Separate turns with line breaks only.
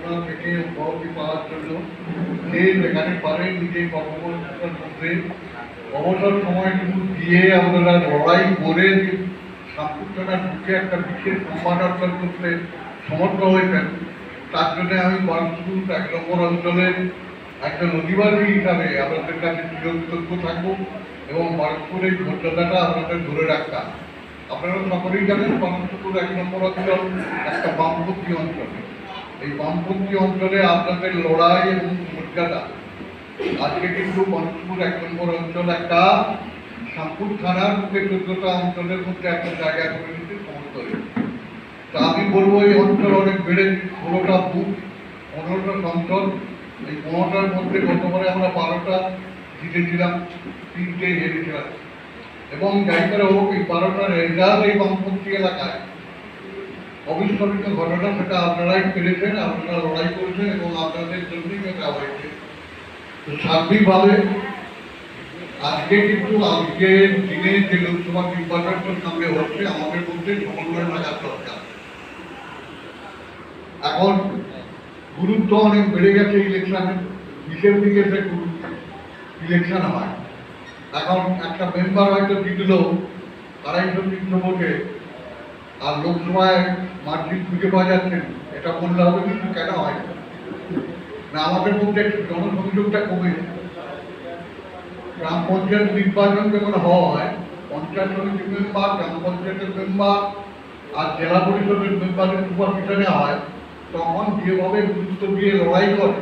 যন্ত্রণা থেকে উপলব্ধি পাওয়ার জন্য যে যেখানে পারে নিজের কর্মব্যস্ততার মধ্যে অবসর সময়টুকু দিয়ে আপনারা লড়াই করে যে সাম্প্রদায়িক মুখে একটা বিশেষ সম্মান অর্জন করতে সমর্থ হয়েছেন, তার জন্য আমি বারণপুর 1 নম্বর অঞ্চলের একজন অধিবাসী হিসাবে আপনাদের কাছে চিরকৃতজ্ঞ থাকবো এবং বারণপুরের মর্যাদাটা আপনাদের ধরে রাখতাম। আপনারা সকলেই জানেন বারণপুর 1 নম্বর অঞ্চল একটা বামপন্থী অঞ্চল। এই বামপন্থী অঞ্চলে আপনাদের লড়াই এবং মর্যাদা আজকে কিন্তু বারণপুর 1 নম্বর অঞ্চল একটা শামপুর থানার মধ্যে 14টা অঞ্চলের মধ্যে একটা জায়গা করে নিতে সমর্থ হয়েছে। তা আমি বলবো এই অঞ্চল অনেক বেড়ে 16টা বুথ, 15টা অঞ্চল। এই 15টার মধ্যে গতবারে আমরা 12টা জিতেছিলাম, 3টে হেরেছিলাম এবং যাই করে হোক এই 12টার রেজাল্ট এই বামপন্থী এলাকায় অবিস্মরণীয় ঘটনা, সেটা আপনারাই পেরেছেন, আপনারা লড়াই করেছেন এবং আপনাদের জন্যই এটা হয়েছে। তো সার্বিকভাবে আজকে কিন্তু আজকের দিনে যে লোকসভা নির্বাচন সামনে হচ্ছে আমাদের মধ্যে সমন্বয় রাখার দরকার। এখন গুরুত্ব অনেক বেড়ে গেছে ইলেকশনের, বিশেষ দিকে সে ইলেকশন হয়। এখন একটা মেম্বার হয়তো জিতল 250-300 ভোটে, আর লোকসভায় মার্জিন খুঁজে পাওয়া যাচ্ছে, এটা বললে হবে কিন্তু কেন হয় না? আমাদের মধ্যে একটু জনসংযোগটা কমেছে। গ্রাম পঞ্চায়েত নির্বাচন যখন হয়, পঞ্চায়েত সমিতি মেম্বার, গ্রাম পঞ্চায়েতের মেম্বার আর জেলা পরিষদের মেম্বারের সুপারভিশনে হয়, তখন যেভাবে গুরুত্ব দিয়ে লড়াই করে